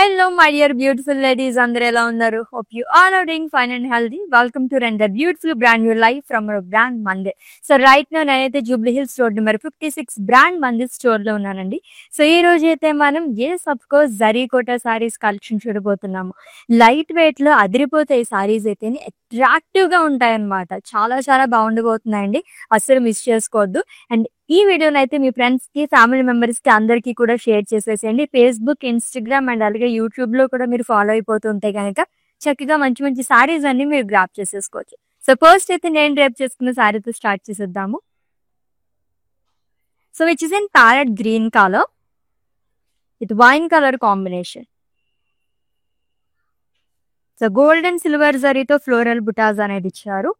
Hello, my dear beautiful ladies. Andare ela unnaru. Hope you all are doing fine and healthy. Welcome to Render Beautiful Brand New Life from our brand Monday. So right now నేనైతే Jubilee Hills road number 56 brand మంది store లో ఉన్నానండి. So ఈ రోజు అయితే మనం of course zari kota saris collection చూడబోతున్నాము. Light weight లో అదిరిపోతాయి సారీస్ అయితే అట్రాక్టివ్ గా ఉంటాయి అన్నమాట. చాలా చాలా బాగుండబోతున్నాయండి. అస్సలు మిస్ చేసుకోవద్దు. అండ్ ఈ వీడియోని అయితే మీ ఫ్రెండ్స్ కి ఫ్యామిలీ మెంబర్స్ కి అందరికీ కూడా షేర్ చేసేసేయండి. ఫేస్బుక్, ఇన్స్టాగ్రామ్ అండ్ అలాగే యూట్యూబ్ లో కూడా మీరు ఫాలో అయిపోతూ ఉంటే కనుక చక్కగా మంచి మంచి సారీస్ అన్ని మీరు గ్రాప్ చేసేసుకోవచ్చు. సో ఫస్ట్ అయితే నేను రేపు చేసుకున్న సారీతో స్టార్ట్ చేసేద్దాము. So which is in parrot green colour with wine colour combination. So gold and silver జరీతో ఫ్లోరల్ బుటాస్ అనేది ఇచ్చారు.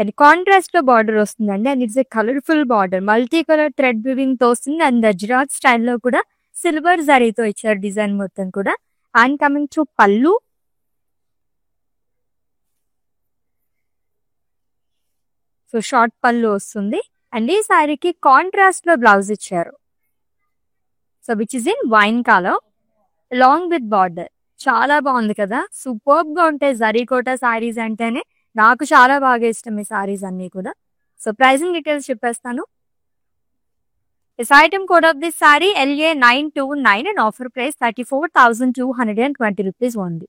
అండ్ కాంట్రాస్ట్ లో బార్డర్ వస్తుందండి. And it's a colourful border, multi colour thread weaving తో వస్తుంది. అండ్ గుజరాత్ స్టైల్లో కూడా సిల్వర్ జరీతో ఇచ్చారు డిజైన్ మొత్తం కూడా. And coming to pallu, so short పళ్ళు వస్తుంది. అండ్ ఈ సారీకి కాంట్రాస్ట్ లో బ్లౌజ్ ఇచ్చారు. So which is in wine colour long with border. చాలా బాగుంది కదా, సూపర్బ్ గా ఉంటాయి జరీకోట సారీస్ అంటేనే. నాకు చాలా బాగా ఇష్టం ఈ సారీస్ అన్ని కూడా. సో ప్రైసింగ్ డీటెయిల్స్ చెప్పేస్తాను. This item code of this saree LA929 and offer price 34,220 rupees only.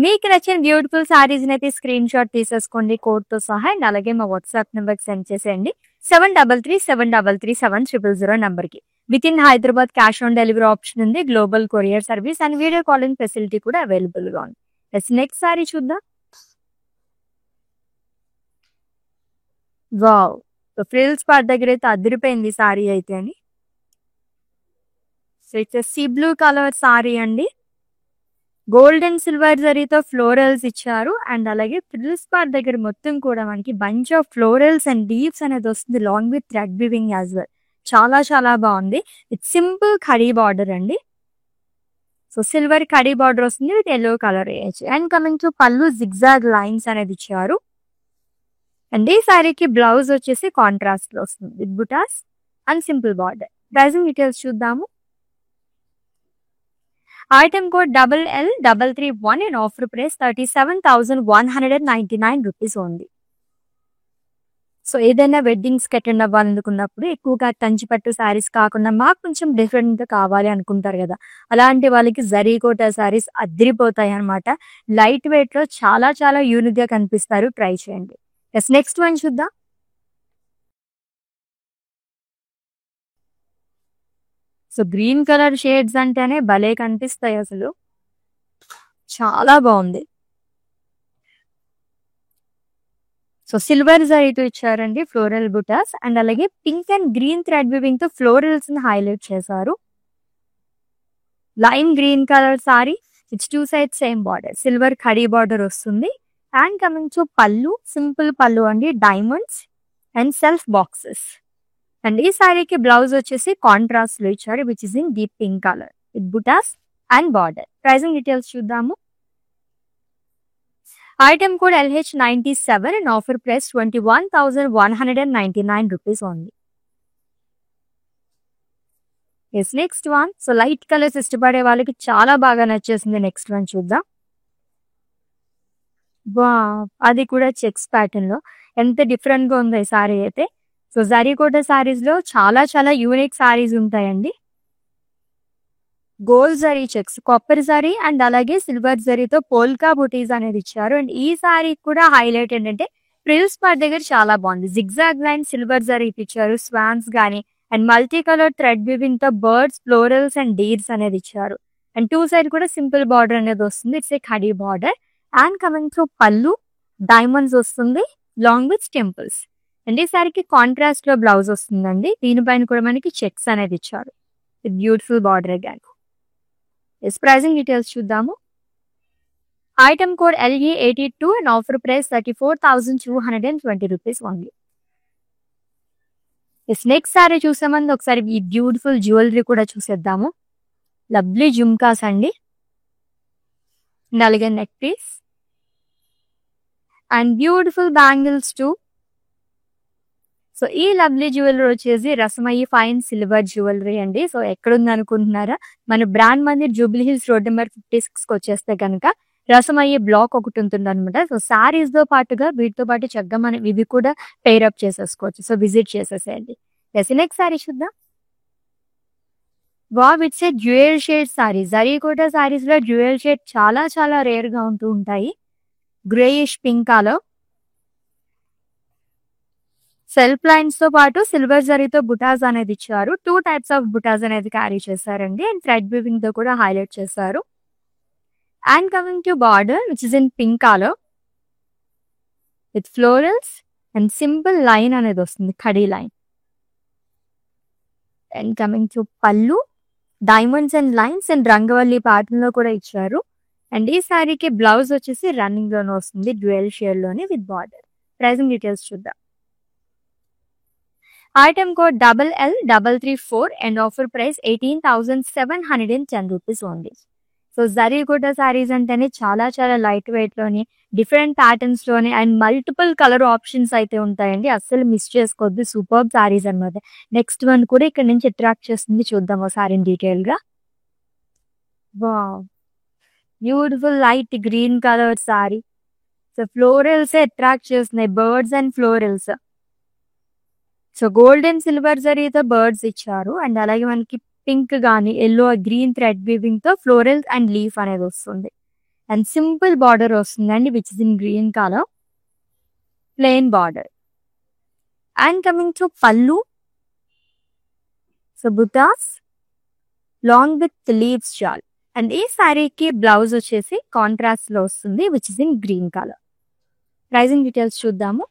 మీకు నచ్చిన బ్యూటిఫుల్ సారీస్ అయితే స్క్రీన్ షాట్ తీసేసుకోండి కోడ్ తో సహా. అండ్ అలాగే మా వాట్సాప్ నెంబర్ కి సెండ్ చేసేయండి 7337337000 నెంబర్ కి. Within Hyderabad cash on delivery option ఉంది, global courier service and video calling facility కూడా అవైలబుల్ గా ఉంది. నెక్స్ట్ సారీ చూద్దాం. వావ్, ఫ్రిల్స్ పార్ట్ దగ్గర అయితే అదిరిపోయింది సారీ అయితే అని. So it's sea blue colour sorry అండి. గోల్డ్ అండ్ సిల్వర్ జరీతో ఫ్లోరల్స్ ఇచ్చారు. అండ్ అలాగే ఫ్రిల్స్ పార్ట్ దగ్గర మొత్తం కూడా మనకి bunch of florals and leaves అనేది వస్తుంది long with thread weaving as well. చాలా చాలా బాగుంది. ఇట్స్ సింపుల్ ఖడీ బార్డర్ అండి. సో సిల్వర్ కడీ బార్డర్ వస్తుంది విత్ ఎల్లో కలర్ వేయచ్చు. అండ్ కమింగ్ టు పళ్ళు జిగ్జాగ్ లైన్స్ అనేది ఇచ్చారు. అండ్ ఈ సారీకి బ్లౌజ్ వచ్చేసి కాంట్రాస్ట్ లో వస్తుంది with butas and simple border. Pricing details చూద్దాము. Item code LL331 and offer price 37,199 rupees only. So ఏదైనా వెడ్డింగ్స్ కి అటెండ్ అవ్వాలనుకున్నప్పుడు ఎక్కువగా కంచిపట్టు శారీస్ కాకుండా మాకు కొంచెం డిఫరెంట్ గా కావాలి అనుకుంటారు కదా, అలాంటి వాళ్ళకి జరీకోట శారీస్ అదిరిపోతాయి అనమాట. లైట్ వెయిట్ లో చాలా చాలా యూనిక్ గా కనిపిస్తారు. ట్రై చేయండి. నెక్స్ట్ వన్ చూద్దాం. సో గ్రీన్ కలర్ షేడ్స్ అంటేనే భలే కనిపిస్తాయి అసలు. చాలా బాగుంది. సో సిల్వర్ జరీతో ఇచ్చారండి ఫ్లోరల్ బుటాస్. అండ్ అలాగే pink and green thread weaving తో ఫ్లోరల్స్ ని హైలైట్ చేశారు. Lime green colour sari, it's two side same border, silver ఖడీ బార్డర్ వస్తుంది. అండ్ కమింగ్ టు పళ్ళు, సింపుల్ పళ్ళు అండి, diamonds and self boxes. And ఈ సారీకి బ్లౌజ్ వచ్చేసి కాంట్రాస్ట్ లో ఇచ్చారు which is in deep pink colour with butas and border. Pricing details చూద్దాము. Item code LH97 and offer price 21,199 rupees only. Yes next one. So light colours ఇష్టపడే వాళ్ళకి చాలా బాగా నచ్చేసింది. నెక్స్ట్ వన్ చూద్దాం. వా, అది కూడా చెక్స్ ప్యాటర్న్ లో ఎంత డిఫరెంట్ గా ఉంది ఈ సారీ అయితే. సో జరీకోట సారీస్ లో చాలా చాలా యూనిక్ సారీస్ ఉంటాయండి. గోల్డ్ జరీ చెక్స్, కాపర్ జరీ అండ్ అలాగే సిల్వర్ జరీతో పోల్కా బుటీస్ అనేది ఇచ్చారు. అండ్ ఈ సారీ కూడా హైలైట్ ఏంటంటే ఫ్రిల్స్ పార్ట్ దగ్గర చాలా బాగుంది. జిగ్జాగ్ లైన్ సిల్వర్ జరీ ఇచ్చారు, స్వాన్స్ గానీ and multi colour thread weaving తో బర్డ్స్, ఫ్లోరల్స్ అండ్ డీర్స్ అనేది ఇచ్చారు. అండ్ టూ సైడ్ కూడా సింపుల్ బార్డర్ అనేది వస్తుంది. It's a khadi border. And coming to pallu, diamonds వస్తుంది లాంగ్ విత్ టెంపుల్స్. అండ్ ఈ సారీకి కాంట్రాస్ట్ లో బ్లౌజ్ వస్తుందండి. దీనిపైన కూడా మనకి చెక్స్ అనేది ఇచ్చారు with beautiful border again. Pricing details చూద్దాము. Item code LE82 and offer price 34,220 rupees only. Next sari చూసే ముందు ఒకసారి ఈ బ్యూటిఫుల్ జ్యువెలరీ కూడా చూసేద్దాము. లవ్లీ జుమ్కాస్ అండి, అలాగే neck piece and beautiful bangles too. So ఈ లవ్లీ జ్యువెలరీ వచ్చేసి రసమయ్యి ఫైన్ సిల్వర్ జ్యువెలరీ అండి. సో ఎక్కడుంది అనుకుంటున్నారా? మన బ్రాండ్ మందిర్ జూబ్లీ హిల్స్ రోడ్ నెంబర్ 56కి వచ్చేస్తే కనుక రసమయ్యి బ్లాక్ ఒకటి ఉంటుందన్నమాట. సో సారీస్ తో పాటుగా వీటితో పాటు చక్కగా మనం ఇవి కూడా పెయిర్ అప్ చేసేసుకోవచ్చు. సో విజిట్ చేసేసేయండి. నెక్స్ట్ సారీ చూద్దాం. Wow! It's a dual shade sorry. Zari kota saris లో డ్యూయల్ షేడ్ చాలా చాలా రేర్ గా ఉంటూ ఉంటాయి. Greyish pink colour, self lines తో పాటు సిల్వర్ జరీతో బుటాస్ అనేది ఇచ్చారు. 2 టైప్స్ ఆఫ్ బుటాస్ అనేది క్యారీ చేశారండి. అండ్ థ్రెడ్ వీవింగ్ తో కూడా హైలైట్ చేశారు. And coming to border which is in pink colour with florals and simple line అనేది వస్తుంది, ఖడీ line. And coming to pallu, diamonds and lines and రంగవల్లి ప్యాటర్న్ లో కూడా ఇచ్చారు. అండ్ ఈ సారీకి బ్లౌజ్ వచ్చేసి రన్నింగ్ లోనే వస్తుంది, డ్యూయల్ షేడ్ లోనే విత్ బార్డర్. ప్రైసింగ్ డీటెయిల్స్ చూద్దాం. Item code LL334 and offer price 18,710 rupees only. So zari kota saris అంటేనే చాలా చాలా లైట్ వెయిట్ లోని, డిఫరెంట్ ప్యాటర్న్స్ లోని అండ్ మల్టిపుల్ కలర్ ఆప్షన్స్ అయితే ఉంటాయండి. అస్సలు మిస్ చేసుకోవద్దు. సూపర్ సారీస్ అన్నమాట. నెక్స్ట్ వన్ కూడా ఇక్కడ నుంచి అట్రాక్ట్ చేస్తుంది, చూద్దాం ఆ సారీని డీటెయిల్ గా. Wow! Beautiful light green colour sari. So florals attract చేస్తున్నాయి, birds and florals. So gold and silver జరీతో బర్డ్స్ ఇచ్చారు. అండ్ అలాగే మనకి పింక్ గానీ ఎల్లో గ్రీన్ థ్రెడ్ వీవింగ్ తో ఫ్లోరల్ అండ్ లీఫ్ అనేది వస్తుంది. అండ్ సింపుల్ బార్డర్ వస్తుందండి which is in green colour, plain border. And coming to pallu, so butas long with leaves షాల్. అండ్ ఈ శారీకి బ్లౌజ్ వచ్చేసి కాంట్రాస్ట్ లో వస్తుంది which is in green colour. Pricing details చూద్దాము.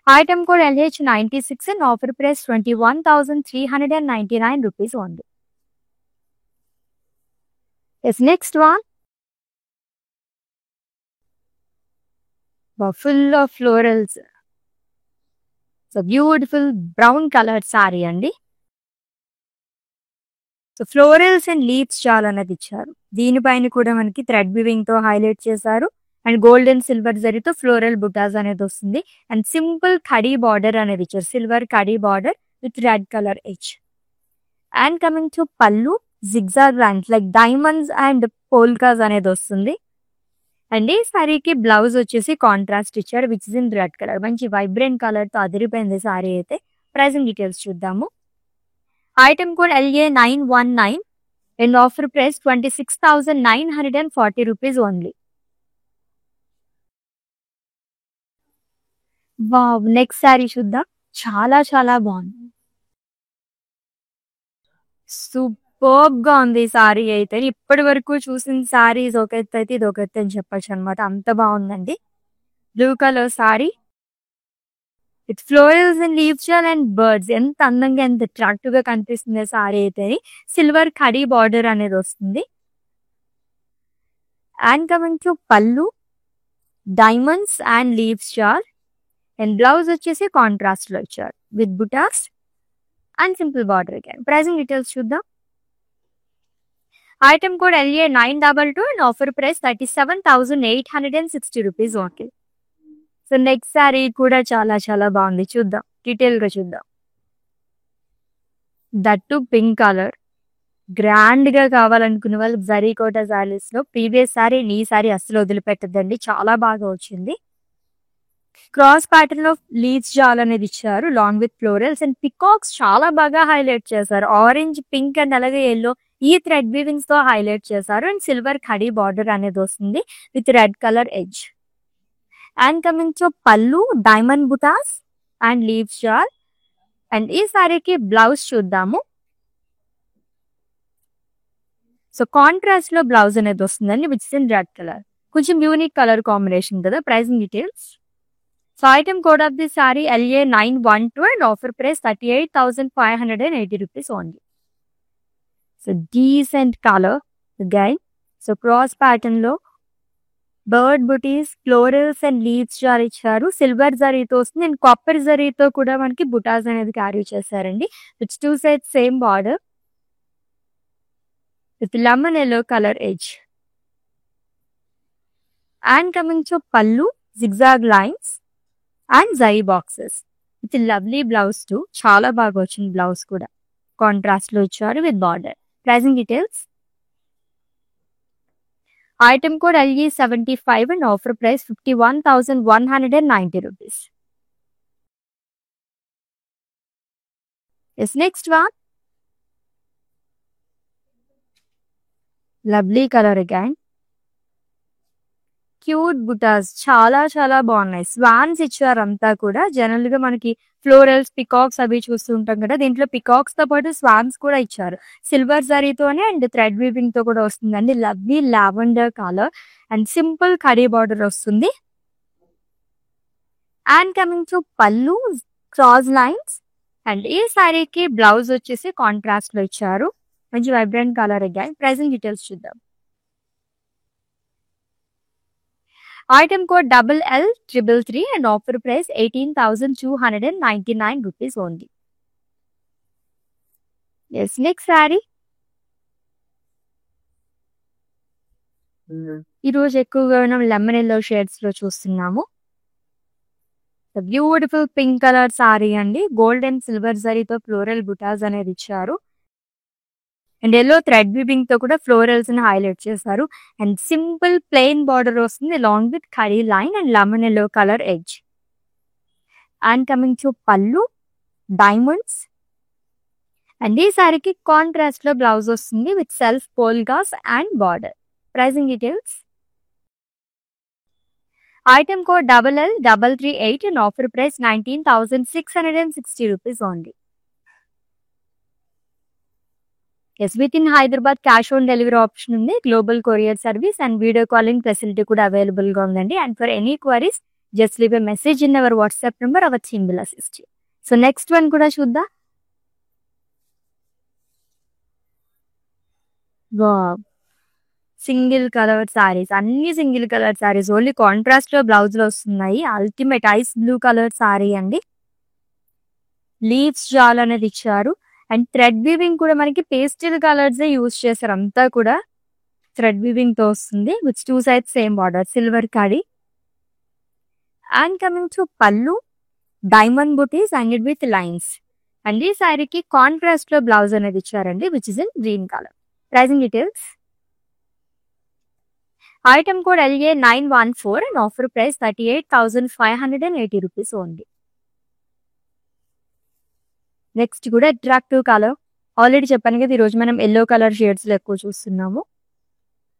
Item code LH96 and offer price 21,399 rupees only. Next one, full of florals. So beautiful brown colour sorry అండి. So florals and leaves చాలా అనేది ఇచ్చారు. దీనిపైన కూడా మనకి థ్రెడ్ వీవింగ్ తో highlight చేశారు. అండ్ గోల్డ్ అండ్ సిల్వర్ జరీతో ఫ్లోరల్ బుటాస్ అనేది వస్తుంది. అండ్ సింపుల్ కడీ బార్డర్ అనేది ఇచ్చారు, సిల్వర్ కడీ border with red colour edge. And coming to పళ్ళు, zigzag lines like diamonds and polkas అనేది వస్తుంది. అండ్ ఈ సారీకి బ్లౌజ్ వచ్చేసి కాంట్రాస్ట్ ఇచ్చారు which is in red colour. మంచి వైబ్రెంట్ కలర్ తో అదిరిపోయింది సారీ అయితే. ప్రైసింగ్ డీటెయిల్స్ చూద్దాము. Item code LA919 and offer price 26,940 rupees only. Wow! Next sari చూద్దాం. చాలా చాలా బాగుంది, సూపర్బ్ గా ఉంది ఈ సారీ అయితే. ఇప్పటి వరకు చూసిన సారీస్ ఒక ఎత్తు అయితే ఇది ఒక ఎత్తు అని చెప్పొచ్చు అనమాట, అంత బాగుందండి. Blue colour sorry with florals and leaves and birds. ఎంత అందంగా ఎంత అట్రాక్టివ్ గా కనిపిస్తుంది సారీ అయితే. సిల్వర్ కడీ బార్డర్ అనేది వస్తుంది. And coming to pallu, diamonds and leaves చార్. అండ్ బ్లౌజ్ వచ్చేసి కాంట్రాస్ట్ లో ఇచ్చారు with butas and simple border. Pricing details చూద్దాం. Item code LA922 and offer price 37,860 rupees only. So next sari కూడా చాలా చాలా బాగుంది, చూద్దాం డీటెయిల్ గా చూద్దాం. That pink colour. గ్రాండ్ గా కావాలనుకునే వాళ్ళు జరీకోట సారీస్ లో ప్రీవియస్ సారీ ఈ సారీ అస్సలు వదిలిపెట్టద్దండి, చాలా బాగా వచ్చింది. క్రాస్ ప్యాటర్న్ లో లీవ్స్ జాల్ అనేది ఇచ్చారు long with florals and peacocks చాలా బాగా హైలైట్ చేశారు. ఆరెంజ్, పింక్ అండ్ అలాగే ఎల్లో ఈ థ్రెడ్ వీవింగ్స్ తో హైలైట్ చేశారు. అండ్ సిల్వర్ ఖడీ బార్డర్ అనేది వస్తుంది with red colour edge. And coming to pallu, diamond butas and leaves జాల్. అండ్ ఈ సారీకి బ్లౌజ్ చూద్దాము. సో కాంట్రాస్ట్ లో బ్లౌజ్ అనేది వస్తుందండి which is in red colour. కొంచెం యూనిక్ కలర్ కాంబినేషన్ కదా. Pricing details. So item code of the sorry LA912 and offer price 38,580 rupees only. So decent colour again. So cross pattern లో bird buttis, florals and leaves jar ఇచ్చారు. Silver జరీతో వస్తుంది and copper జరీతో కూడా మనకి బుటాస్ అనేది carry చేశారండి which 2 sides same border with lemon yellow colour edge. And coming to pallu, zigzag lines and జరీ boxes with lovely blouse too చాలా బాగా వచ్చింది. బ్లౌజ్ కూడా కాంట్రాస్ట్ లో ఇచ్చారు with border. Pricing details. Item code LE75 and offer price 51,190 rupees. Yes, next one. Lovely color again. Cute butas చాలా చాలా బాగున్నాయి. స్వాన్స్ ఇచ్చారు అంతా కూడా. జనరల్ గా మనకి ఫ్లోరల్స్, పికాక్స్ అవి చూస్తూ ఉంటాం కదా, దీంట్లో పికాక్స్ తో పాటు స్వాన్స్ కూడా ఇచ్చారు. సిల్వర్ జరీతోనే అండ్ థ్రెడ్ వీవింగ్ తో కూడా వస్తుందండి. Lovely lavender colour and simple khadi border వస్తుంది. And coming to pallu, cross lines. And ఈ సారీకి బ్లౌజ్ వచ్చేసి కాంట్రాస్ట్ లో ఇచ్చారు. మంచి vibrant colour again. Pricing details చూద్దాం. Item code LL333 and offer price 18,299 rupees only. Yes, next saree. ఈ రోజు ఎక్కువగా మనం లెమన్ ఎల్లో షేడ్స్ లో చూస్తున్నాము. బ్యూటిఫుల్ పింక్ కలర్ సారీ అండి. గోల్డ్ అండ్ సిల్వర్ జరీతో ఫ్లోరల్ బుటాస్ అనేది ఇచ్చారు. అండ్ ఎల్లో థ్రెడ్ వీవింగ్ తో కూడా ఫ్లోరల్స్ ని హైలైట్ చేశారు. అండ్ సింపుల్ ప్లెయిన్ బార్డర్ వస్తుంది లాంగ్ విత్ కరీ line and lemon yellow colour edge. And coming to pallu, diamonds. And ఈ సారీకి కాంట్రాస్ట్ లో బ్లౌజ్ వస్తుంది with self polkas and border. Pricing details. Item code LL338 and offer price 19,660 rupees only. Yes, within Hyderabad cash on delivery option ఉంది. Global courier service and video calling facility కూడా available గా ఉందండి. And for any queries just leave a message in our WhatsApp number. Our team will assist you. So next one కూడా చూద్దాం. Single colour saris, అన్ని single colour saris. Only contrast లో blouse లో వస్తున్నాయి. Ultimate ice blue colour sorry అండి. Leaves జాల్ అనేది ఇచ్చారు. అండ్ థ్రెడ్ వీవింగ్ కూడా మనకి పేస్టల్ కలర్స్ యూజ్ చేశారు. అంతా కూడా థ్రెడ్ వీవింగ్ తో వస్తుంది with 2 sides same border, silver kadi. And coming to pallu, diamond బుటీస్ అండ్ విత్ లైన్స్. అండ్ ఈ సారీకి కాంట్రాస్ట్ లో బ్లౌజ్ అనేది ఇచ్చారండి which is in green colour. Pricing details. Item code LA914 and offer price 38,580 rupees only. Next కూడా attractive colour. Already చెప్పాను కదా, ఈరోజు మనం ఎల్లో కలర్ షేడ్స్ లో ఎక్కువ చూస్తున్నాము.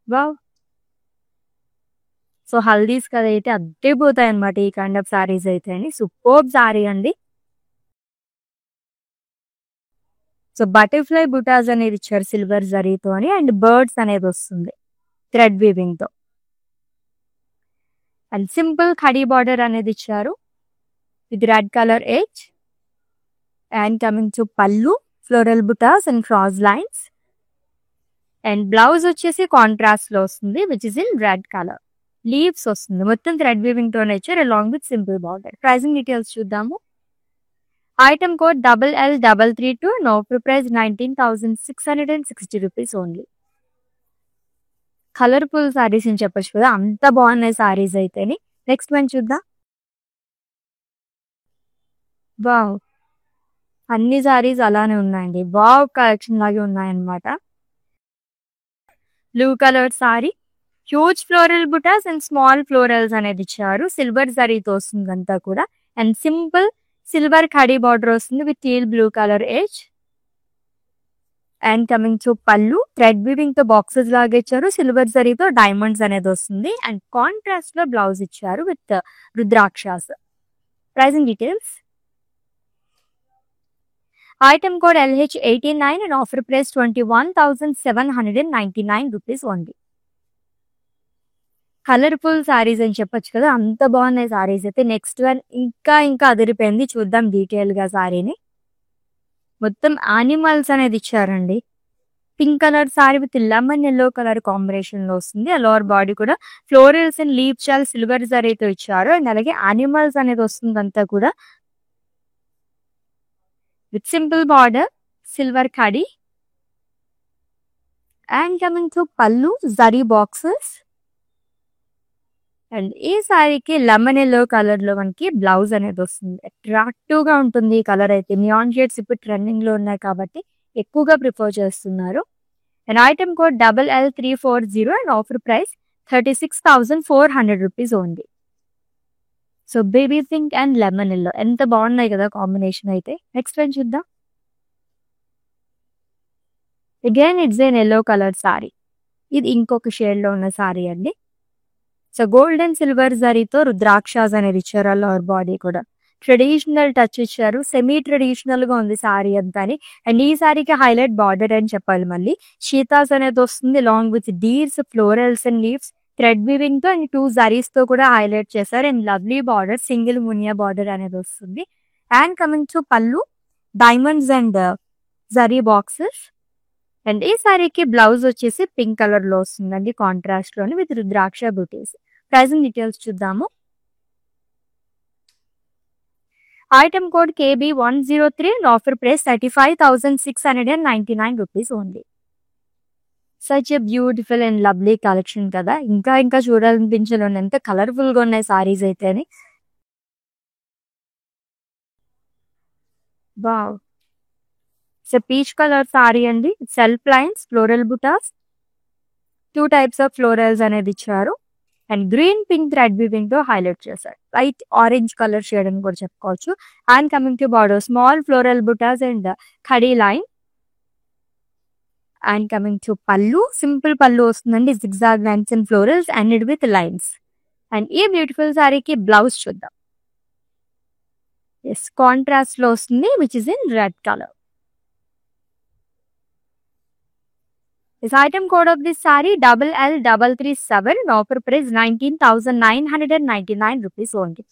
వావ్, సో హల్దీస్ కదా అయితే అద్దెపోతాయి అనమాట ఈ కైండ్ ఆఫ్ సారీస్ అయితే. అని సూపర్బ్ సారీ అండి. సో బటర్ఫ్లై బుటాస్ అనేది ఇచ్చారు సిల్వర్ జరీతో అని. అండ్ బర్డ్స్ అనేది వస్తుంది థ్రెడ్ వీవింగ్ తో. అండ్ సింపుల్ ఖడీ బార్డర్ అనేది ఇచ్చారు with red colour edge. And coming to pallu, floral buttas and cross lines. And blouse వచ్చేసి కాంట్రాస్ట్ లో వస్తుంది which is in red colour. Leaves వస్తుంది మొత్తం థ్రెడ్ వీవింగ్ తో nature along with simple border. Pricing details చూద్దాము. Item code LL332 and offer price 19,660 rupees only. Colourful saris అని చెప్పచ్చు కదా, అంత బాగున్నాయి సారీస్ అయితేని. నెక్స్ట్ వన్ చూద్దాం. వావ్, అన్ని సారీస్ అలానే ఉన్నాయండి. వావ్ కలెక్షన్ లాగే ఉన్నాయన్నమాట. Blue colour sari, huge floral buttas and small florals అనేది ఇచ్చారు. సిల్వర్ జరీతో వస్తుంది అంతా కూడా. అండ్ సింపుల్ సిల్వర్ ఖడీ బార్డర్ వస్తుంది with teal blue colour edge. And coming to pallu, thread weaving తో బాక్సెస్ లాగా ఇచ్చారు. సిల్వర్ జరీతో డైమండ్స్ అనేది వస్తుంది. అండ్ కాంట్రాస్ట్ లో బ్లౌజ్ ఇచ్చారు with rudrakshas. Pricing details. Item code LH89 and offer price 21,799 rupees only. Colourful saris అని చెప్పొచ్చు కదా, అంత బాగున్నాయి సారీస్ అయితే. నెక్స్ట్ వన్ ఇంకా అదిరిపోయింది. చూద్దాం డీటెయిల్ గా సారీని. మొత్తం యానిమల్స్ అనేది ఇచ్చారండి. Pink colour sorry with lemon yellow colour combination లో వస్తుంది. లోవర్ బాడీ కూడా florals and leave chaal silver జరీతో ఇచ్చారు. అండ్ అలాగే యానిమల్స్ అనేది వస్తుంది అంతా కూడా with simple border, silver kadi. And coming to pallu, జరీ బాక్సెస్. అండ్ ఈ సారీకి లెమన్ ఎల్లో కలర్ లో మనకి బ్లౌజ్ అనేది వస్తుంది. అట్రాక్టివ్ గా ఉంటుంది ఈ కలర్ అయితే. నియాన్ షేడ్స్ ఇప్పుడు ట్రెండింగ్ లో ఉన్నాయి కాబట్టి ఎక్కువగా ప్రిఫర్ చేస్తున్నారు. And item code LL340 and offer price 36,400 rupees only. So baby pink and lemon yellow ఎంత బాగున్నాయి కదా కాంబినేషన్ అయితే. నెక్స్ట్ వన్ చూద్దాం. Again it's an yellow colour sorry. ఇది ఇంకొక షేడ్ లో ఉన్న సారీ అండి. సో గోల్డ్ అండ్ సిల్వర్ జరీతో రుద్రాక్షాస్ అనేది ఇచ్చారు. లోవర్ బాడీ కూడా ట్రెడిషనల్ టచ్ ఇచ్చారు. సెమీ ట్రెడిషనల్ గా ఉంది సారీ అంతా. అండ్ ఈ సారీకి హైలైట్ బార్డర్ అని చెప్పాలి. మళ్ళీ షీతాస్ అనేది వస్తుంది long with deers, florals and leaves, thread weaving తో అండ్ 2 జరీస్ తో కూడా హైలైట్ చేశారు. And lovely border, single Muniya border అనేది వస్తుంది. And coming to pallu, diamonds and జరీ బాక్సెస్. అండ్ ఈ సారీకి బ్లౌజ్ వచ్చేసి పింక్ కలర్ లో వస్తుందండి, కాంట్రాస్ట్ లోని with rudraksha butis. Pricing details చూద్దాము. Item code KB103 and offer price 35,699 rupees only. Such a beautiful and lovely collection కదా. ఇంకా చూడాలనిపించలేదు, ఎంత కలర్ఫుల్ గా ఉన్నాయి సారీస్ అయితే. Wow, so peach colour sorry అండి. Self lines, floral butas, 2 types of florals అనేది ఇచ్చారు. And green pink thread weaving తో హైలైట్ చేశారు. లైట్ ఆరెంజ్ కలర్ షేడ్ అని కూడా చెప్పుకోవచ్చు. And coming to border, small floral buttas and kadi line. And coming to పళ్ళు, simple pallu వస్తుందండి, zigzag lines and florals and with lines. And ఈ beautiful సారీకి blouse చూద్దాం. ఎస్, కాంట్రాస్ట్ లో వస్తుంది which is in red colour. This item code of this saree LL337 and offer price 19,999 rupees only.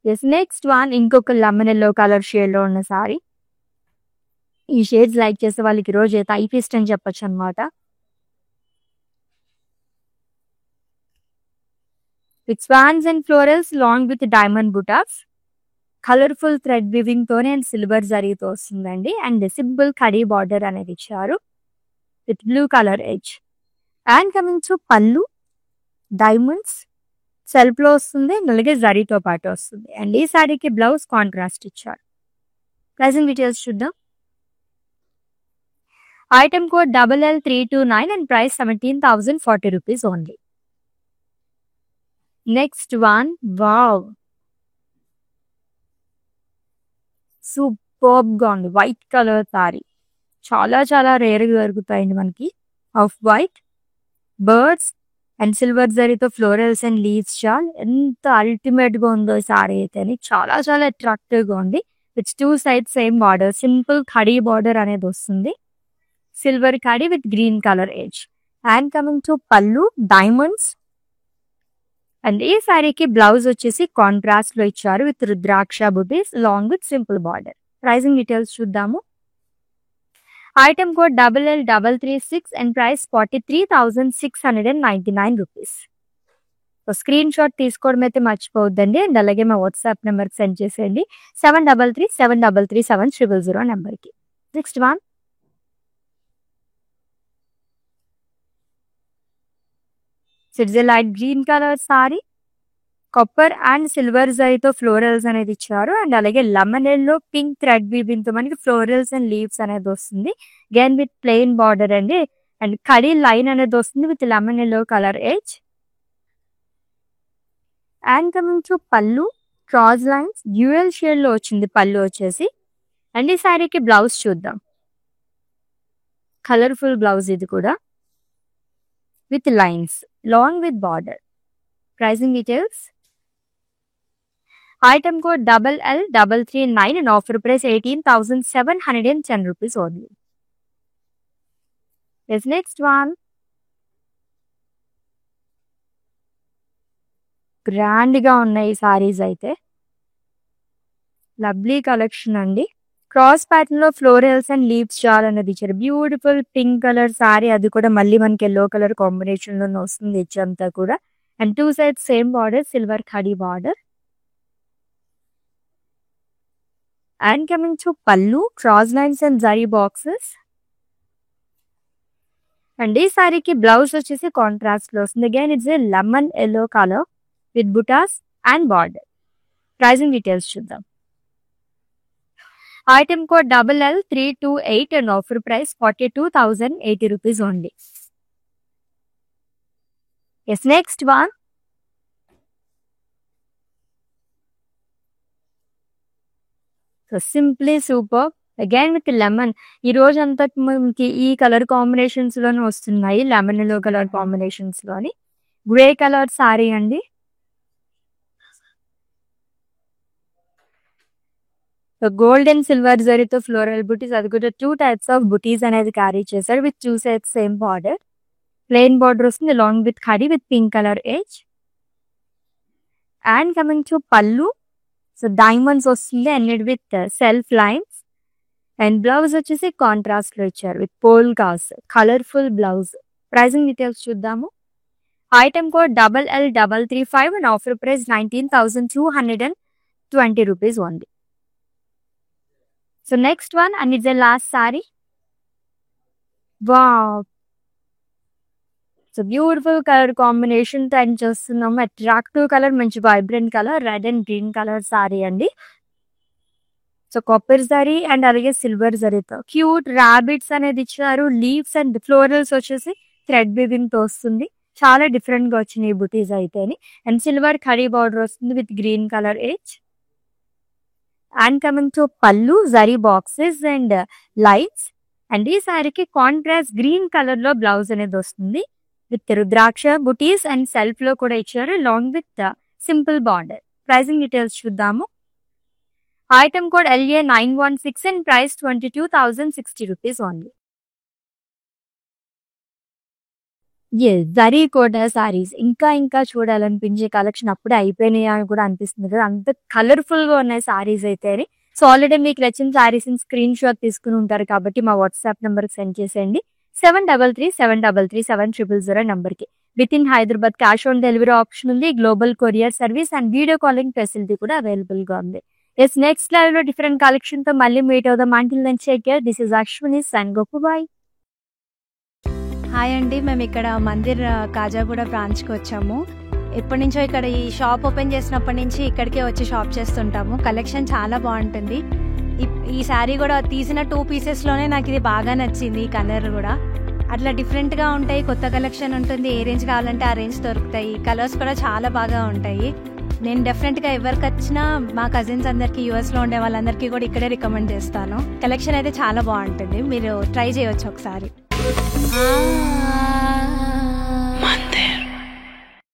Yes, next one ఇంకొక lemon yellow colour shade లో ఉన్న sorry. ఈ shades like చేసే వాళ్ళకి ఈ రోజు అయితే ఐ ఫీస్ట్ అని చెప్పొచ్చు అనమాట. With swans and florals long with diamond బుటాస్, కలర్ఫుల్ థ్రెడ్ వీవింగ్ తోనే అండ్ సిల్వర్ జరీతో వస్తుందండి. అండ్ సింపుల్ కడీ బార్డర్ అనేది ఇచ్చారు with blue colour edge. And coming to pallu, diamonds self లో వస్తుంది, అలాగే జరీతో పాటు వస్తుంది. అండ్ ఈ సారీకి బ్లౌజ్ కాంట్రాస్ట్ ఇచ్చారు. ప్రైసింగ్ డీటెయిల్స్ చూద్దాం. Item code LL329 and price 17,040 rupees only. Next one, wow, superb గా ఉంది. వైట్ కలర్ సారీ చాలా రేర్ గా దొరుకుతాయండి మనకి. Off white, birds and silver జరీతో ఫ్లోరల్స్ అండ్ లీవ్స్. ఎంత అల్టిమేట్ గా ఉందో ఈ సారీ అయితే. చాలా అట్రాక్టివ్ గా ఉంది. With 2 sides same border, simple ఖడీ బార్డర్ అనేది వస్తుంది, silver khadi with green colour edge. And coming to pallu, diamonds. And ఈ సారీకి బ్లౌజ్ వచ్చేసి కాంట్రాస్ట్ లో ఇచ్చారు with rudraksha butis long with simple border. Pricing details చూద్దాము. Item code LL336 and price 43,699 rupees. So screenshot తీసుకోవడం అయితే మర్చిపోవద్దండి. అండ్ అలాగే మా వాట్సాప్ నెంబర్కి సెండ్ చేసేయండి 7337337000 నెంబర్కి. Next one, it's a light green colour sorry. Copper and silver జరీతో ఫ్లోరల్స్ అనేది ఇచ్చారు. అండ్ అలాగే lemon yellow pink thread weaving తో మనకి ఫ్లోరల్స్ అండ్ లీవ్స్ అనేది వస్తుంది. అగైన్ విత్ ప్లెయిన్ బార్డర్ అండి. అండ్ కడీ లైన్ అనేది వస్తుంది with lemon yellow colour edge. And coming to pallu, cross lines dual shade లో వచ్చింది పళ్ళు వచ్చేసి. అండ్ ఈ సారీకి బ్లౌజ్ చూద్దాం. కలర్ఫుల్ బ్లౌజ్ ఇది కూడా with lines long with border. Pricing details. Item code LL339 and offer price 18,710 rupees only. Yes, next one. Grand గా ఉన్నాయి సారీస్ అయితే. లవ్లీ కలెక్షన్ అండి. క్రాస్ ప్యాటర్న్ లో ఫ్లోరల్స్ అండ్ లీవ్స్ చాలా అనేది ఇచ్చారు. బ్యూటిఫుల్ పింక్ కలర్ సారీ, అది కూడా మళ్ళీ మనకి ఎల్లో కలర్ కాంబినేషన్ లో వస్తుంది ఇచ్చి అంతా కూడా. And 2 sides same border, silver ఖడీ border. And coming to pallu, cross lines and జరీ బాక్సెస్. అండ్ ఈ సారీకి బ్లౌజ్ వచ్చేసి కాంట్రాస్ట్ లో వస్తుంది. Again it's a lemon yellow colour with butas and border. Pricing details చూద్దాం. Item code LL328 and offer price 42,080 rupees only. Yes next one. So simply super. Again with lemon. ఈ రోజు అంతా మనకి ఈ కలర్ కాంబినేషన్స్ లోనే వస్తున్నాయి. లెమన్ ఎల్లో కలర్ కాంబినేషన్స్ లోని grey colour sorry అండి. గోల్డ్ అండ్ సిల్వర్ జరీతో ఫ్లోరల్ బుటీస్, అది కూడా 2 types ఆఫ్ బుటీస్ అనేది క్యారీ చేశారు with 2 sets same border. Plain border వస్తుంది లాంగ్ విత్ ఖడీ with pink colour edge. And coming to pallu. So diamonds వస్తుంది and with self lines. And blouse వచ్చేసి కాంట్రాస్ట్ లో ఇచ్చారు with polkas. Colourful blouse. Pricing details చూద్దాము. Item code LL335 and offer price 19,220 rupees only. So next one and it's the last sari. Wow. So beautiful colour combination తో end చేస్తున్నాము. Attractive colour, మంచి vibrant colour, red and green colour sorry అండి. So copper జరీ and అలాగే silver జరీతో cute rabbits అనేది ఇచ్చారు. Leaves and florals వచ్చేసి థ్రెడ్ వీవింగ్ తో వస్తుంది. చాలా డిఫరెంట్ గా వచ్చినాయి బుటీస్ అయితేని. అండ్ సిల్వర్ ఖడీ బార్డర్ వస్తుంది with green colour edge. And coming to pallu, జరీ బాక్సెస్ అండ్ లైట్స్. అండ్ ఈ సారీకి కాంట్రాస్ట్ గ్రీన్ కలర్ లో బ్లౌజ్ అనేది వస్తుంది with rudraksha buttis and self లో కూడా ఇచ్చారు long with simple border. Pricing details చూద్దాము. Item code LA916 and price 22,060 rupees only. జరీ కోట సారీస్ ఇంకా ఇంకా చూడాలనిపించే కలెక్షన్ అప్పుడే అయిపోయినాయి అని కూడా అనిపిస్తుంది కదా, అంత కలర్ఫుల్ గా ఉన్నాయి సారీస్ అయితే. సో ఆల్రెడీ మీకు నచ్చిన సారీస్ స్క్రీన్ షాట్ తీసుకుని ఉంటారు కాబట్టి మా వాట్సాప్ నెంబర్ సెండ్ చేసేయండి. 7337337000 నెంబర్కి. Within Hyderabad cash on delivery option ఉంది. Global courier service and video calling facility కూడా అవైలబుల్ గా ఉంది. ఎస్ నెక్స్ట్ లైవ్ లో డిఫరెంట్ కలెక్షన్ తో మళ్ళీ మీట్ అవుదాం. Until then take care. This is Ashwini Sain Gopu. Bye. Hi అండి, మేము ఇక్కడ మందిర్ కాజాగూడ బ్రాంచ్కి వచ్చాము. ఎప్పటి నుంచో ఇక్కడ ఈ షాప్ ఓపెన్ చేసినప్పటి నుంచి ఇక్కడికే వచ్చి షాప్ చేస్తుంటాము. కలెక్షన్ చాలా బాగుంటుంది. ఈ శారీ కూడా తీసిన 2 పీసెస్లోనే నాకు ఇది బాగా నచ్చింది. ఈ కలర్ కూడా అట్లా డిఫరెంట్గా ఉంటాయి. కొత్త కలెక్షన్ ఉంటుంది. ఏ రేంజ్ కావాలంటే ఆ రేంజ్ దొరుకుతాయి. కలర్స్ కూడా చాలా బాగా ఉంటాయి. నేను డెఫినెట్గా ఎవరికి వచ్చినా మా కజిన్స్ అందరికీ, యూఎస్లో ఉండే వాళ్ళందరికీ కూడా ఇక్కడే రికమెండ్ చేస్తాను. కలెక్షన్ అయితే చాలా బాగుంటుంది. మీరు ట్రై చేయవచ్చు ఒకసారి.